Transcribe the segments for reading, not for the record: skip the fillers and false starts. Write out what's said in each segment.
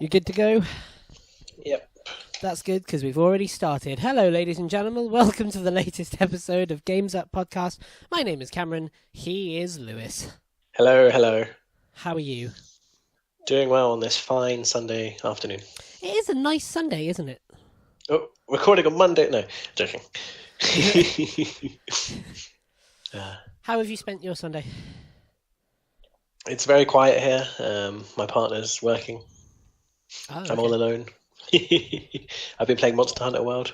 You good to go? Yep. That's good because we've already started. Hello, ladies and gentlemen. Welcome to the latest episode of Games Up Podcast. My name is Cameron. He is Lewis. Hello, hello. How are you? Doing well on this fine Sunday afternoon. It is a nice Sunday, isn't it? Oh, recording on Monday? No, joking. How have you spent your Sunday? It's very quiet here. My partner's working. Oh, I'm all alone. I've been playing Monster Hunter World.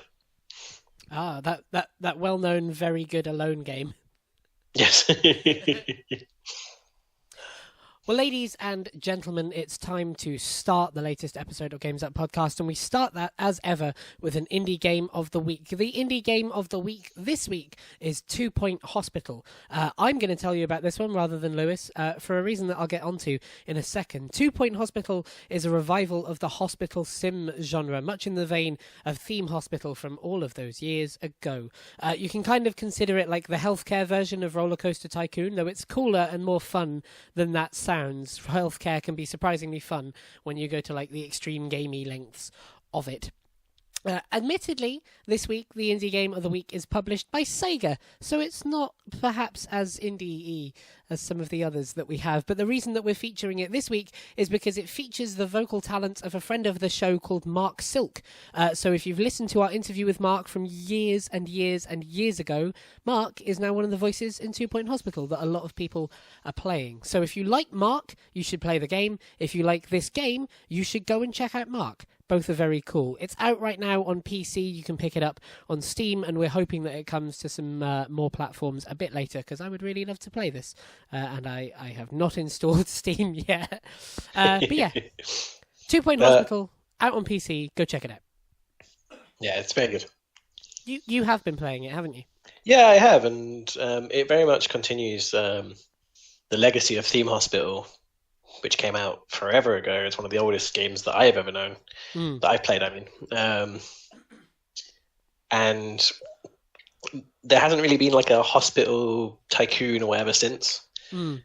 Ah, that well-known, very good alone game. Yes. Well, ladies and gentlemen, it's time to start the latest episode of Games Up Podcast, and we start that, as ever, with an indie game of the week. The indie game of the week this week is 2 Point Hospital. I'm going to tell you about this one rather than Lewis, for a reason that I'll get onto in a second. 2 Point Hospital is a revival of the hospital sim genre, much in the vein of Theme Hospital from all of those years ago. You can kind of consider it like the healthcare version of Roller Coaster Tycoon, though it's cooler and more fun than that sounds. Healthcare can be surprisingly fun when you go to like the extreme gamey lengths of it. Admittedly, this week the indie game of the week is published by Sega, so it's not perhaps as indie-y as some of the others that we have, but the reason that we're featuring it this week is because it features the vocal talent of a friend of the show called Mark Silk. So if you've listened to our interview with Mark from years and years and years ago, Mark is now one of the voices in 2 Point Hospital that a lot of people are playing. So if you like Mark, you should play the game. If you like this game, you should go and check out Mark. Both are very cool. It's out right now on PC. You can pick it up on Steam, and we're hoping that it comes to some more platforms a bit later, because I would really love to play this. And I have not installed Steam yet. But yeah, 2 Point Hospital, out on PC. Go check it out. Yeah, it's very good. You have been playing it, haven't you? Yeah, I have, and it very much continues the legacy of Theme Hospital, which came out forever ago. It's one of the oldest games that I have ever known, that I've played, I mean. And there hasn't really been like a hospital tycoon or whatever since. And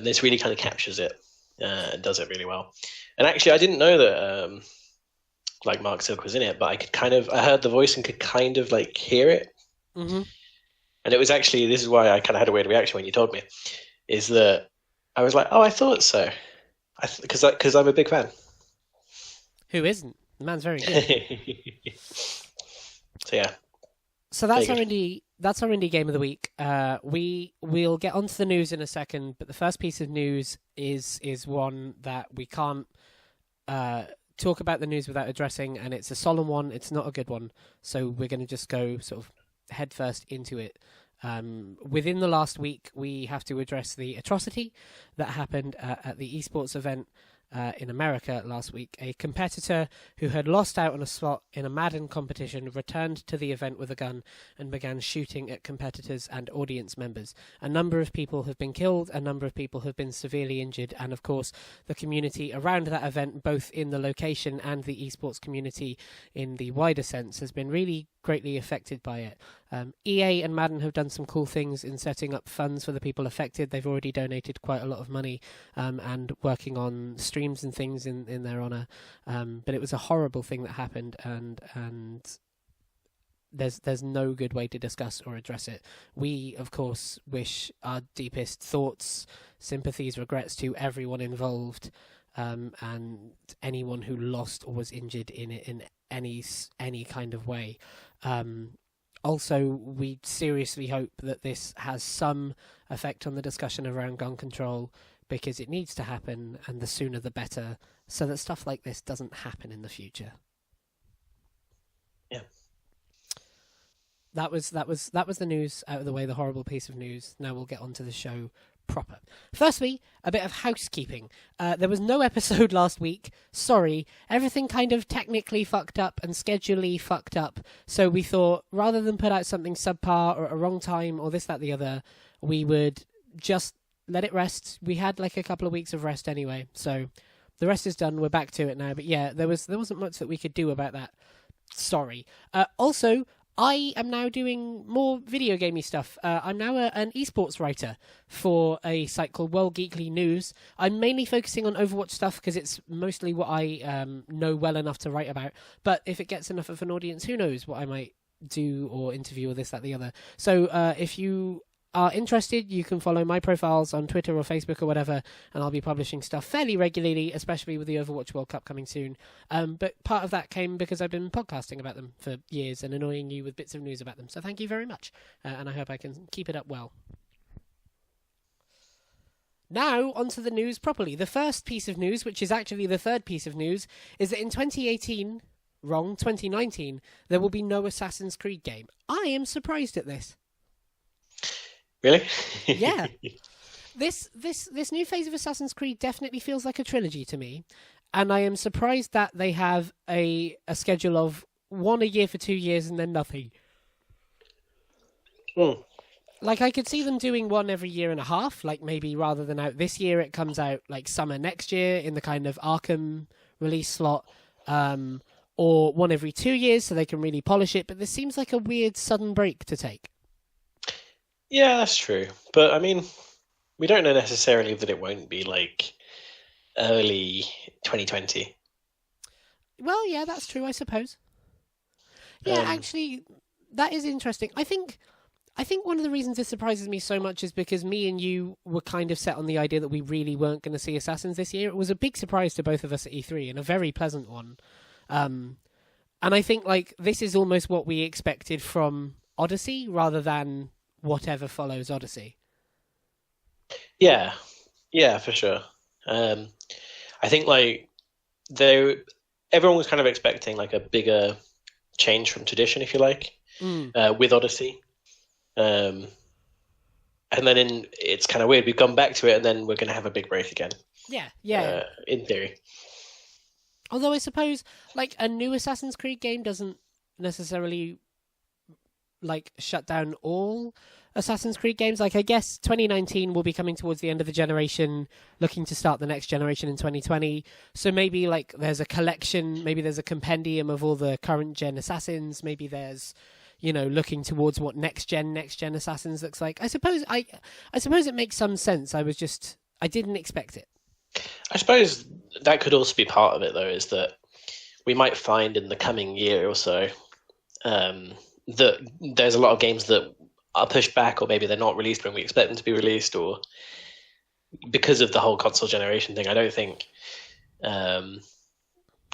this really kind of captures it and does it really well. And actually, I didn't know that like Mark Silk was in it, but I heard the voice and could kind of like hear it. Mm-hmm. And it was actually, this is why I kind of had a weird reaction when you told me, is that I was like, oh, I thought so. Because I'm a big fan. Who isn't? The man's very good. So yeah. So that's our indie game of the week. We'll get onto the news in a second, but the first piece of news is one that we can't talk about the news without addressing, and it's a solemn one. It's not a good one, so we're going to just go sort of headfirst into it. Within the last week, we have to address the atrocity that happened at the esports event in America last week. A competitor who had lost out on a slot in a Madden competition returned to the event with a gun and began shooting at competitors and audience members. A number of people have been killed, a number of people have been severely injured, and of course the community around that event, both in the location and the esports community in the wider sense, has been really greatly affected by it. EA and Madden have done some cool things in setting up funds for the people affected. They've already donated quite a lot of money and working on streams and things in their honour. But it was a horrible thing that happened, and there's no good way to discuss or address it. We, of course, wish our deepest thoughts, sympathies, regrets to everyone involved, and anyone who lost or was injured in it in any kind of way. Also, we seriously hope that this has some effect on the discussion around gun control, because it needs to happen, and the sooner the better, so that stuff like this doesn't happen in the future. Yeah. That was the news out of the way, the horrible piece of news. Now we'll get on to the show proper. Firstly, a bit of housekeeping. There was no episode last week. Sorry. Everything kind of technically fucked up and schedulally fucked up. So we thought, rather than put out something subpar or at a wrong time or this, that, the other, we would just let it rest. We had like a couple of weeks of rest anyway. So the rest is done. We're back to it now. But yeah, there wasn't much that we could do about that. Sorry. Also, I am now doing more video gamey stuff. I'm now an esports writer for a site called World Geekly News. I'm mainly focusing on Overwatch stuff because it's mostly what I know well enough to write about. But if it gets enough of an audience, who knows what I might do or interview or this, that, the other. So if you are interested, you can follow my profiles on Twitter or Facebook or whatever, and I'll be publishing stuff fairly regularly, especially with the Overwatch World Cup coming soon. But part of that came because I've been podcasting about them for years and annoying you with bits of news about them. So thank you very much, and I hope I can keep it up well. Now, onto the news properly. The first piece of news, which is actually the third piece of news, is that in 2019, there will be no Assassin's Creed game. I am surprised at this. Really? Yeah. This new phase of Assassin's Creed definitely feels like a trilogy to me, and I am surprised that they have a schedule of one a year for 2 years and then nothing. Like, I could see them doing one every year and a half, like maybe rather than out this year, it comes out like summer next year in the kind of Arkham release slot, or one every 2 years so they can really polish it, but this seems like a weird sudden break to take. Yeah, that's true. But I mean, we don't know necessarily that it won't be like early 2020. Well, yeah, that's true, I suppose. Yeah, actually, that is interesting. I think one of the reasons this surprises me so much is because me and you were kind of set on the idea that we really weren't going to see Assassins this year. It was a big surprise to both of us at E3 and a very pleasant one. And I think like this is almost what we expected from Odyssey rather than whatever follows Odyssey. Yeah, for sure. I think like everyone was kind of expecting like a bigger change from tradition, if you like, with Odyssey. And then it's kind of weird. We've gone back to it, and then we're going to have a big break again. Yeah. In theory. Although I suppose like a new Assassin's Creed game doesn't necessarily like shut down all Assassin's Creed games. Like I guess 2019 will be coming towards the end of the generation, looking to start the next generation in 2020. So maybe like there's a collection, maybe there's a compendium of all the current gen Assassins. Maybe there's, you know, looking towards what next gen Assassins looks like. I suppose it makes some sense. I didn't expect it. I suppose that could also be part of it, though, is that we might find in the coming year or so that there's a lot of games that are pushed back, or maybe they're not released when we expect them to be released, or because of the whole console generation thing. I don't think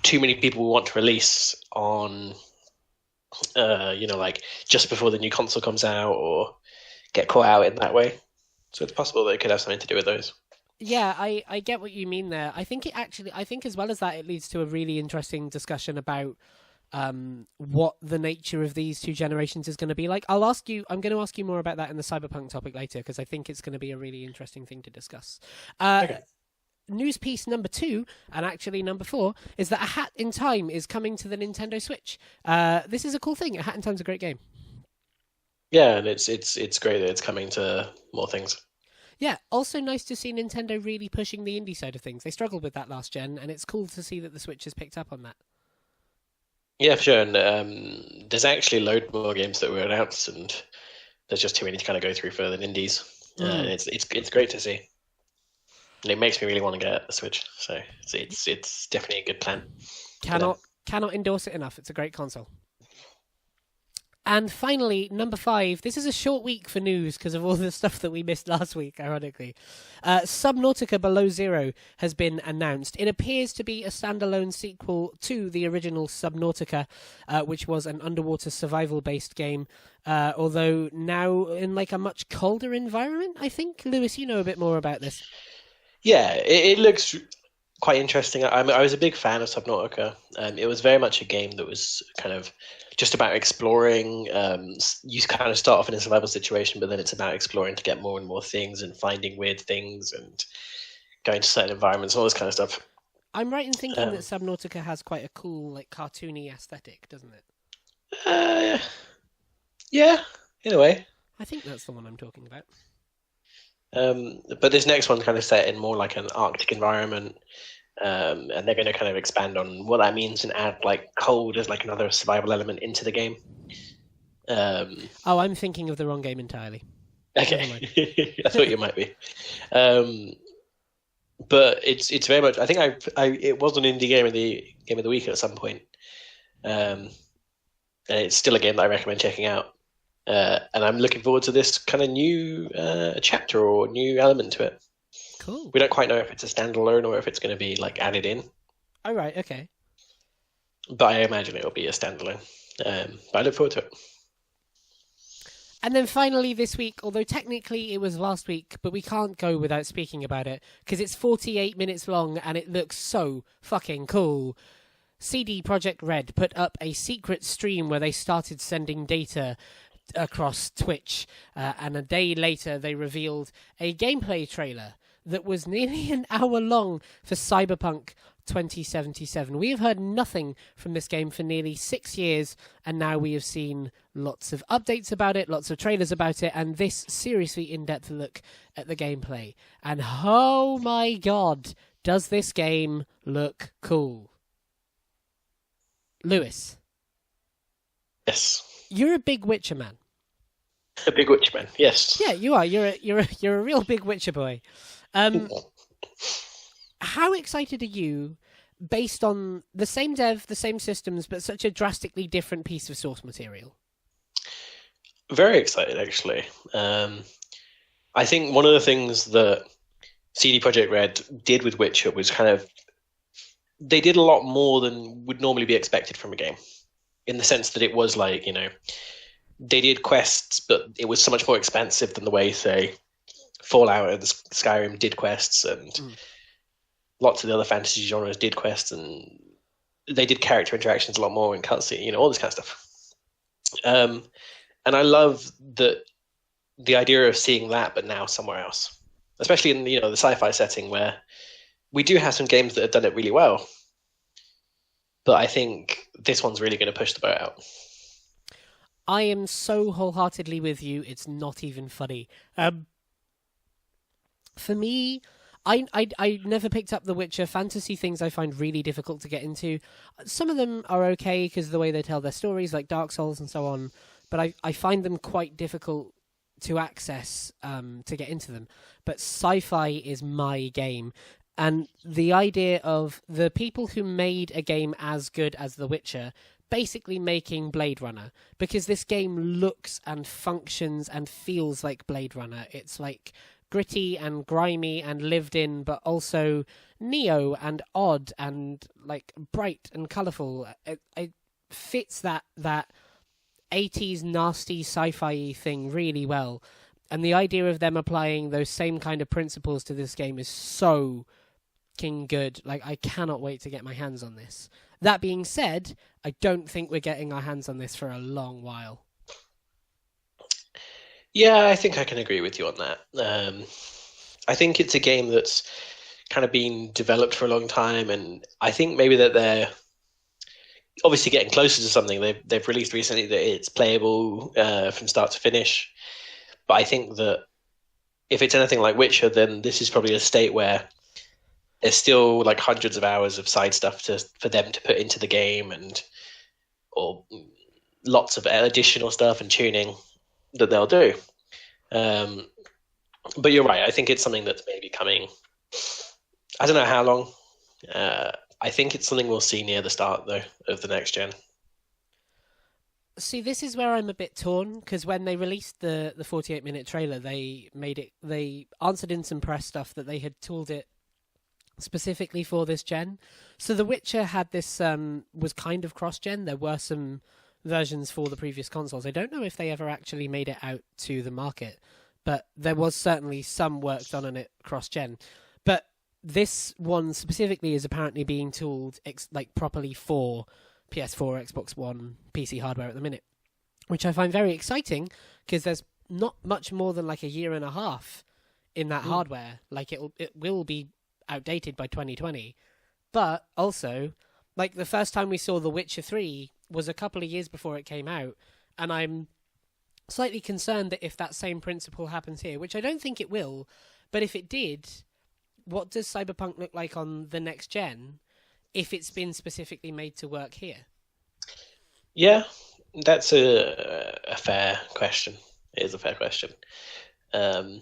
too many people will want to release on, like just before the new console comes out, or get caught out in that way. So it's possible that it could have something to do with those. Yeah, I get what you mean there. I think as well as that, it leads to a really interesting discussion about what the nature of these two generations is going to be like. I'm going to ask you more about that in the Cyberpunk topic later, because I think it's going to be a really interesting thing to discuss. Okay. News piece number 2, and actually number 4, is that A Hat in Time is coming to the Nintendo Switch. This is a cool thing. A Hat in Time's a great game. Yeah, and it's great that it's coming to more things. Yeah, also nice to see Nintendo really pushing the indie side of things. They struggled with that last gen, and it's cool to see that the Switch has picked up on that. Yeah, for sure. And there's actually a load more games that were announced, and there's just too many to kind of go through for the indies. And it's great to see. And it makes me really want to get a Switch. So it's definitely a good plan. Cannot endorse it enough. It's a great console. And finally, number 5. This is a short week for news because of all the stuff that we missed last week, ironically. Subnautica Below Zero has been announced. It appears to be a standalone sequel to the original Subnautica, which was an underwater survival-based game, although now in like a much colder environment, I think. Lewis, you know a bit more about this. Yeah, it looks quite interesting. I was a big fan of Subnautica. It was very much a game that was kind of just about exploring. You kind of start off in a survival situation, but then it's about exploring to get more and more things and finding weird things and going to certain environments, all this kind of stuff. I'm right in thinking that Subnautica has quite a cool, like, cartoony aesthetic, doesn't it? Yeah, in a way. I think that's the one I'm talking about. But this next one's kind of set in more like an Arctic environment, and they're going to kind of expand on what that means and add like cold as like another survival element into the game. I'm thinking of the wrong game entirely. Okay, I thought you might be. But it's very much. I think it was an indie game of the week at some point, and it's still a game that I recommend checking out. And I'm looking forward to this kind of new chapter or new element to it. Cool. We don't quite know if it's a standalone or if it's going to be like added in. Oh, right, okay. But I imagine it'll be a standalone. But I look forward to it. And then finally this week, although technically it was last week, but we can't go without speaking about it, because it's 48 minutes long and it looks so fucking cool. CD Projekt Red put up a secret stream where they started sending data across Twitch, and a day later they revealed a gameplay trailer that was nearly an hour long for Cyberpunk 2077. We have heard nothing from this game for nearly 6 years, and now we have seen lots of updates about it, lots of trailers about it, and this seriously in-depth look at the gameplay. And oh my god, does this game look cool. Lewis. Yes. You're a big Witcher man. A big Witcher man, yes. Yeah, you are. You're a real big Witcher boy. How excited are you, based on the same dev, the same systems, but such a drastically different piece of source material? Very excited, actually. I think one of the things that CD Projekt Red did with Witcher was they did a lot more than would normally be expected from a game, in the sense that it was like, they did quests, but it was so much more expansive than the way, say, Fallout and Skyrim did quests, and lots of the other fantasy genres did quests, and they did character interactions a lot more in cutscene, all this kind of stuff. And I love the idea of seeing that, but now somewhere else, especially in the sci-fi setting where we do have some games that have done it really well, but I think this one's really going to push the boat out. I am so wholeheartedly with you. It's not even funny. For me, I never picked up The Witcher. Fantasy things I find really difficult to get into. Some of them are okay because of the way they tell their stories, like Dark Souls and so on, but I find them quite difficult to access, to get into them. But sci-fi is my game. And the idea of the people who made a game as good as The Witcher basically making Blade Runner, because this game looks and functions and feels like Blade Runner. It's like gritty and grimy and lived in, but also neo and odd and like bright and colourful. It fits that 80s nasty sci-fi thing really well. And the idea of them applying those same kind of principles to this game is so king good. Like, I cannot wait to get my hands on this. That being said, I don't think we're getting our hands on this for a long while. Yeah, I think I can agree with you on that. I think it's a game that's kind of been developed for a long time, and I think maybe that they're obviously getting closer to something. They've released recently that it's playable from start to finish. But I think that if it's anything like Witcher, then this is probably a state where there's still like hundreds of hours of side stuff for them to put into the game, or lots of additional stuff and tuning that they'll do. But you're right. I think it's something that's maybe coming. I don't know how long. I think it's something we'll see near the start, though, of the next gen. See, this is where I'm a bit torn, because when they released the 48-minute trailer, they answered in some press stuff that they had tooled it specifically for this gen. So The Witcher had this, was kind of cross-gen. There were some versions for the previous consoles. I don't know if they ever actually made it out to the market, but there was certainly some work done on it cross-gen. But this one specifically is apparently being tooled properly for PS4, Xbox One, PC hardware at the minute, which I find very exciting, because there's not much more than like a year and a half in that hardware. Like it will be outdated by 2020. But also, like, the first time we saw The Witcher 3 was a couple of years before it came out, and I'm slightly concerned that if that same principle happens here, which I don't think it will, but if it did, what does Cyberpunk look like on the next gen if it's been specifically made to work here? Yeah, That's a fair question. It is a fair question. Um,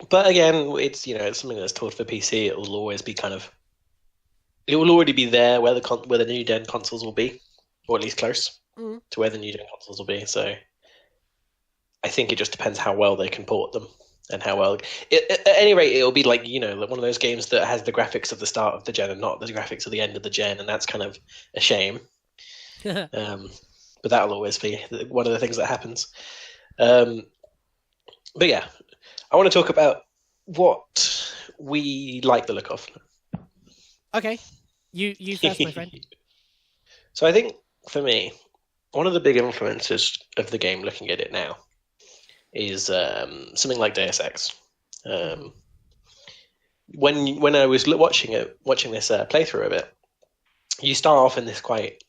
but again, it's something that's taught for PC. It will always be it will already be there where the new gen consoles will be, or at least close to where the new gen consoles will be. So I think it just depends how well they can port them and how well. At any rate, it'll be like like one of those games that has the graphics of the start of the gen and not the graphics of the end of the gen, and that's kind of a shame. But that'll always be one of the things that happens. But yeah, I want to talk about what we like the look of. Okay, you first, my friend. So I think for me, one of the big influences of the game, looking at it now, is something like Deus Ex. When I was watching this playthrough of it, you start off in this quite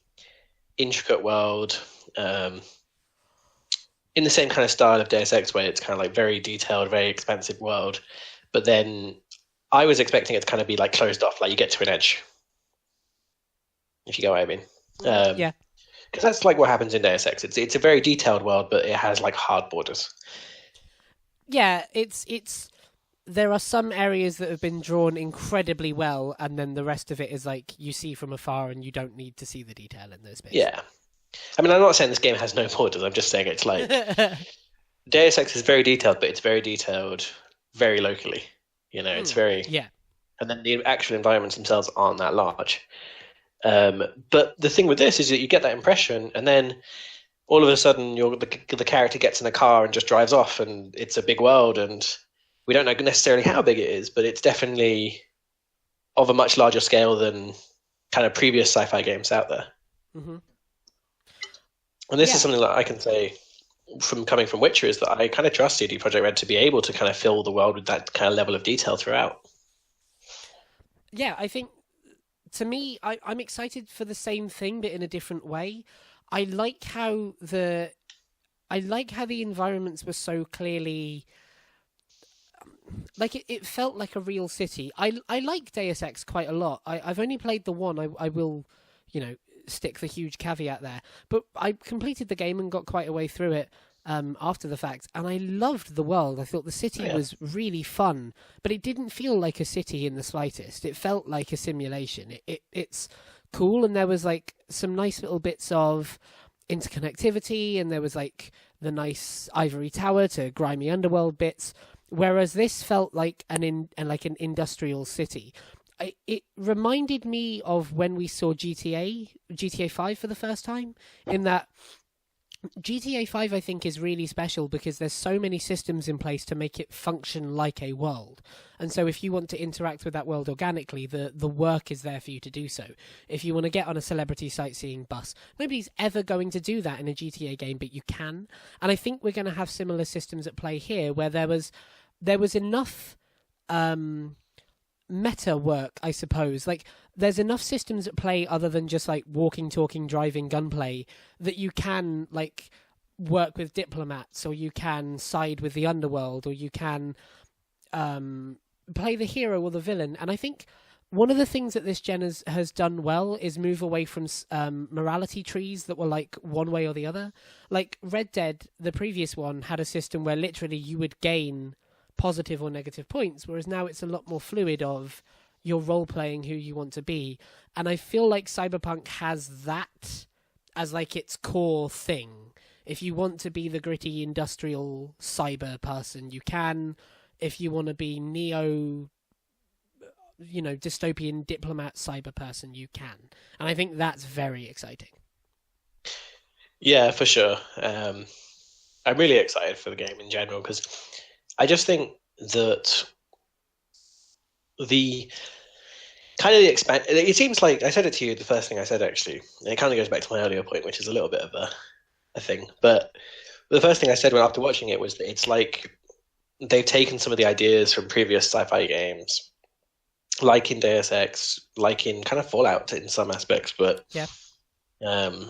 intricate world, in the same kind of style of Deus Ex, where it's kind of like very detailed, very expansive world. But then I was expecting it to kind of be like closed off, like you get to an edge, if you get what I mean. Yeah. Because that's like what happens in Deus Ex. It's a very detailed world, but it has like hard borders. Yeah, it's there are some areas that have been drawn incredibly well, and then the rest of it is like you see from afar, and you don't need to see the detail in those bits. Yeah, I mean, I'm not saying this game has no borders. I'm just saying it's like Deus Ex is very detailed, but it's very detailed very locally. It's very and then the actual environments themselves aren't that large. But the thing with this is that you get that impression, and then all of a sudden, the character gets in a car and just drives off, and it's a big world, and we don't know necessarily how big it is, but it's definitely of a much larger scale than kind of previous sci-fi games out there. Mm-hmm. And this is something that I can say from coming from Witcher, is that I kind of trust CD Projekt Red to be able to kind of fill the world with that kind of level of detail throughout. Yeah, I think, to me, I'm excited for the same thing, but in a different way. I like how the environments were so clearly, like it felt like a real city. I like Deus Ex quite a lot. I've only played the one. I will, stick the huge caveat there. But I completed the game and got quite a way through it after the fact, and I loved the world. I thought the city was really fun, but it didn't feel like a city in the slightest. It felt like a simulation. It's cool, and there was like some nice little bits of interconnectivity, and there was like the nice ivory tower to grimy underworld bits, whereas this felt like an industrial city. It reminded me of when we saw GTA 5 for the first time, in that GTA 5, I think, is really special because there's so many systems in place to make it function like a world. And so if you want to interact with that world organically, the work is there for you to do so. If you want to get on a celebrity sightseeing bus, nobody's ever going to do that in a GTA game, but you can. And I think we're going to have similar systems at play here, where there was enough meta work, I suppose. Like, there's enough systems at play other than just like walking, talking, driving, gunplay, that you can like work with diplomats, or you can side with the underworld, or you can play the hero or the villain. And I think one of the things that this gen has done well is move away from morality trees that were like one way or the other. Like Red Dead, the previous one, had a system where literally you would gain positive or negative points, whereas now it's a lot more fluid of you're role-playing who you want to be. And I feel like Cyberpunk has that as like its core thing. If you want to be the gritty industrial cyber person, you can. If you want to be neo, dystopian diplomat cyber person, you can. And I think that's very exciting. Yeah, for sure. I'm really excited for the game in general, because I just think that the kind of it seems like, I said it to you, the first thing I said actually, and it kind of goes back to my earlier point, which is a little bit of a thing, but the first thing I said after watching it was that it's like they've taken some of the ideas from previous sci-fi games, like in Deus Ex, like in kind of Fallout in some aspects, but and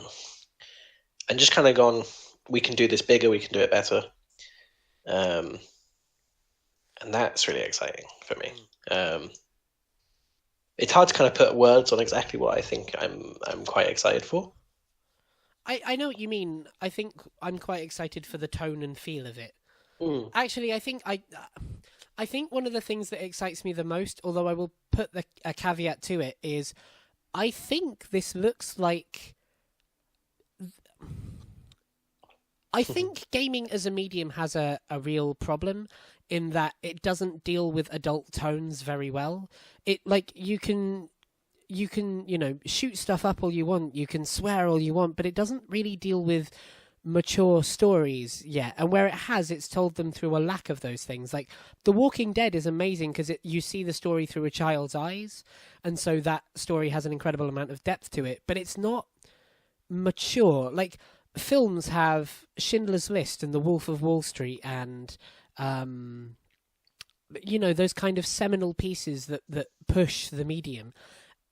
just kind of gone, we can do this bigger, we can do it better. And that's really exciting for me. It's hard to kind of put words on exactly what I think I'm quite excited for. I know what you mean. I think I'm quite excited for the tone and feel of it. Mm. Actually, I think one of the things that excites me the most, although I will put a caveat to it, is I think this looks like. I think gaming as a medium has a real problem in that it doesn't deal with adult tones very well. It like you can shoot stuff up all you want, you can swear all you want, but it doesn't really deal with mature stories yet. And where it has, it's told them through a lack of those things. Like The Walking Dead is amazing because you see the story through a child's eyes, and so that story has an incredible amount of depth to it, but it's not mature. Like films have Schindler's List and The Wolf of Wall Street and those kind of seminal pieces that push the medium.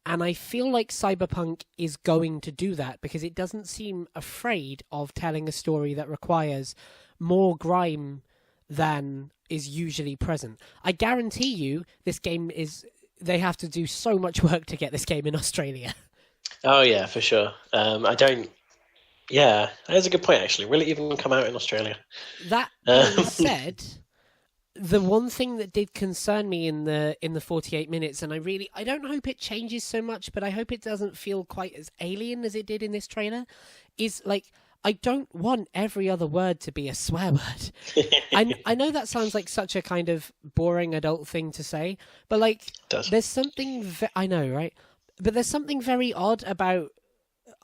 And I feel like Cyberpunk is going to do that because it doesn't seem afraid of telling a story that requires more grime than is usually present. I guarantee you they have to do so much work to get this game in Australia. Oh yeah, for sure. Yeah, that's a good point actually. Will it even come out in Australia? That being said, the one thing that did concern me in the 48 minutes, and I don't hope it changes so much, but I hope it doesn't feel quite as alien as it did in this trailer, is like I don't want every other word to be a swear word. I know that sounds like such a kind of boring adult thing to say, but like there's something I know, right? But there's something very odd about.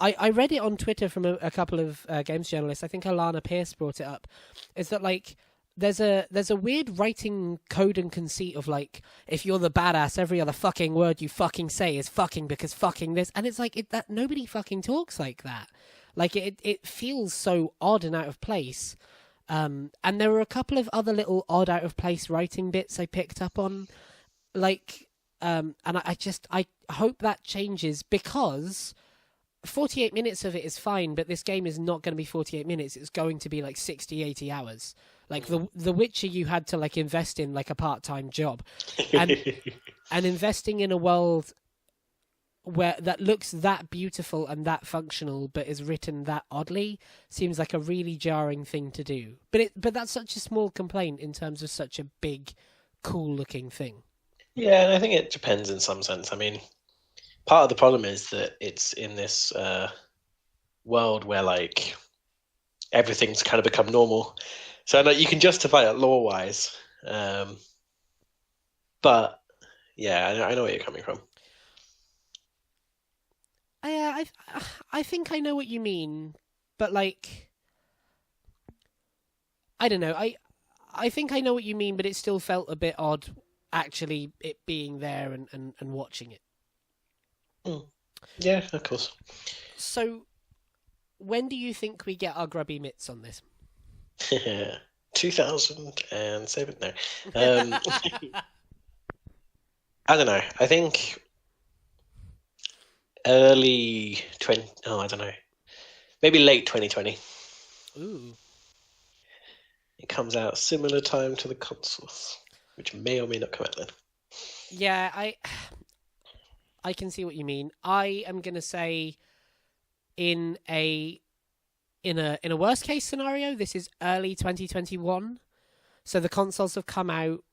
I read it on Twitter from a couple of games journalists. I think Alana Pierce brought it up. Is that like there's a weird writing code and conceit of like if you're the badass, every other fucking word you fucking say is fucking because fucking this, and it's like that nobody fucking talks like that. Like it feels so odd and out of place. And there were a couple of other little odd out of place writing bits I picked up on, like and I hope that changes because 48 minutes of it is fine, but this game is not going to be 48 minutes. It's going to be like 60, 80 hours. Like the Witcher, you had to like invest in like a part-time job, and investing in a world where that looks that beautiful and that functional, but is written that oddly, seems like a really jarring thing to do. But that's such a small complaint in terms of such a big, cool-looking thing. Yeah, and I think it depends in some sense. I mean, part of the problem is that it's in this world where like everything's kind of become normal, so like, you can justify it lore-wise. But yeah, I know where you're coming from. I think I know what you mean, but like I don't know. I think I know what you mean, but it still felt a bit odd actually it being there and watching it. Yeah, of course. So, when do you think we get our grubby mitts on this? 2007. No, I don't know. I think early 20. Oh, I don't know. Maybe late 2020. Ooh. It comes out similar time to the consoles, which may or may not come out then. Yeah, I can see what you mean. I am gonna say in a worst case scenario, this is early 2021. So the consoles have come out,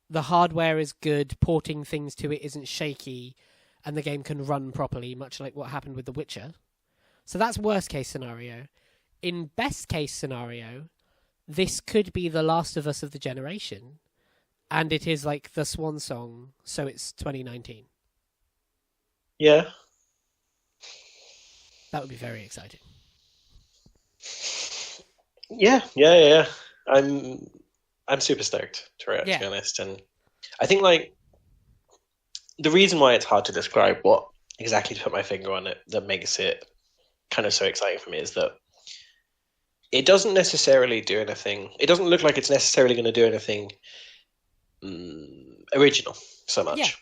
the hardware is good, porting things to it isn't shaky, and the game can run properly, much like what happened with The Witcher. So that's worst case scenario. In best case scenario, this could be the Last of Us of the generation, and it is like the swan song, so it's 2019. Yeah. That would be very exciting. Yeah. I'm super stoked to be honest, and I think like the reason why it's hard to describe what exactly to put my finger on it that makes it kind of so exciting for me is that it doesn't necessarily do anything. It doesn't look like it's necessarily going to do anything original so much.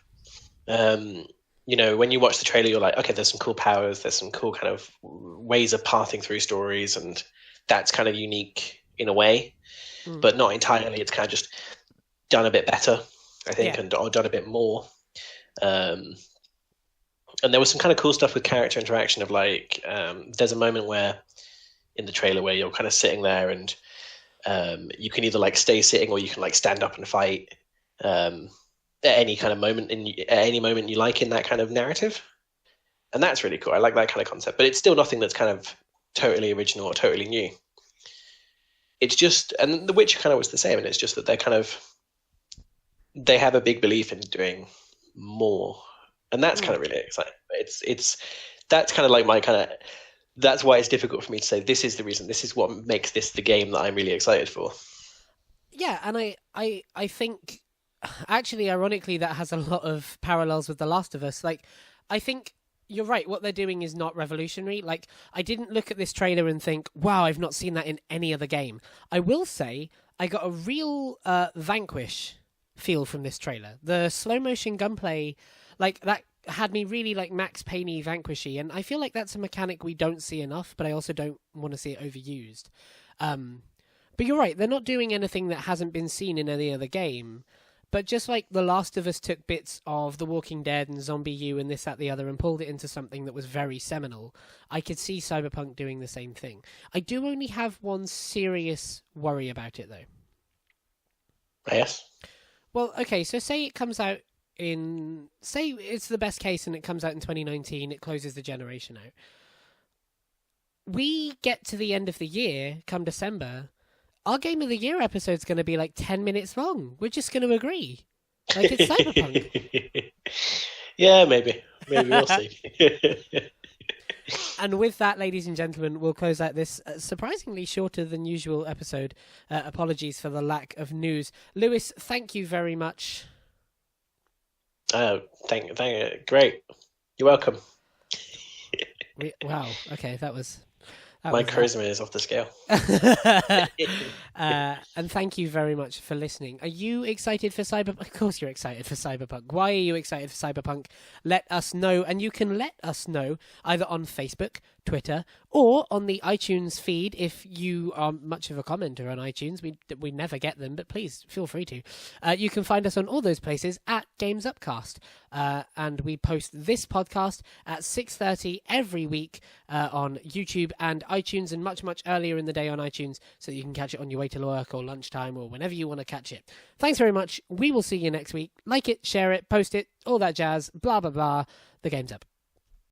Yeah. When you watch the trailer, you're like, okay, there's some cool powers, there's some cool kind of ways of pathing through stories, and that's kind of unique in a way, but not entirely. It's kind of just done a bit better, I think, or done a bit more. And And there was some kind of cool stuff with character interaction of like, there's a moment where in the trailer where you're kind of sitting there and you can either like stay sitting or you can like stand up and fight at any kind of moment at any moment you like in that kind of narrative. And that's really cool. I like that kind of concept, but it's still nothing that's kind of totally original or totally new. It's just, and The Witcher kind of was the same, and it's just that they have a big belief in doing more, and that's kind of really exciting. That's kind of like my kind of, that's why it's difficult for me to say this is the reason, this is what makes this the game that I'm really excited for. Yeah, and I think actually, ironically, that has a lot of parallels with The Last of Us. Like, I think you're right. What they're doing is not revolutionary. Like, I didn't look at this trailer and think, wow, I've not seen that in any other game. I will say I got a real Vanquish feel from this trailer. The slow motion gunplay, like, that had me really like Max Payne-y Vanquishy, and I feel like that's a mechanic we don't see enough, but I also don't want to see it overused. But you're right, they're not doing anything that hasn't been seen in any other game. But just like The Last of Us took bits of The Walking Dead and Zombie U and this, that, the other, and pulled it into something that was very seminal, I could see Cyberpunk doing the same thing. I do only have one serious worry about it, though. Yes? Well, okay, so say it comes out say it's the best case and it comes out in 2019, it closes the generation out. We get to the end of the year, come December, our Game of the Year episode's going to be like 10 minutes long. We're just going to agree. Like, it's Cyberpunk. Yeah, maybe. Maybe we'll see. And with that, ladies and gentlemen, we'll close out this surprisingly shorter than usual episode. Apologies for the lack of news. Lewis, thank you very much. Thank you. Great. You're welcome. Wow. Okay, that was... My charisma is off the scale. And thank you very much for listening. Are you excited for Cyberpunk? Of course you're excited for Cyberpunk. Why are you excited for Cyberpunk? Let us know. And you can let us know either on Facebook, Twitter, or on the iTunes feed if you are much of a commenter on iTunes. We never get them, but please feel free to. You can find us on all those places at Games Upcast. And we post this podcast at 6:30 every week on YouTube and iTunes, and much, much earlier in the day on iTunes, so that you can catch it on your way to work or lunchtime or whenever you want to catch it. Thanks very much. We will see you next week. Like it, share it, post it, all that jazz, blah, blah, blah. The game's up.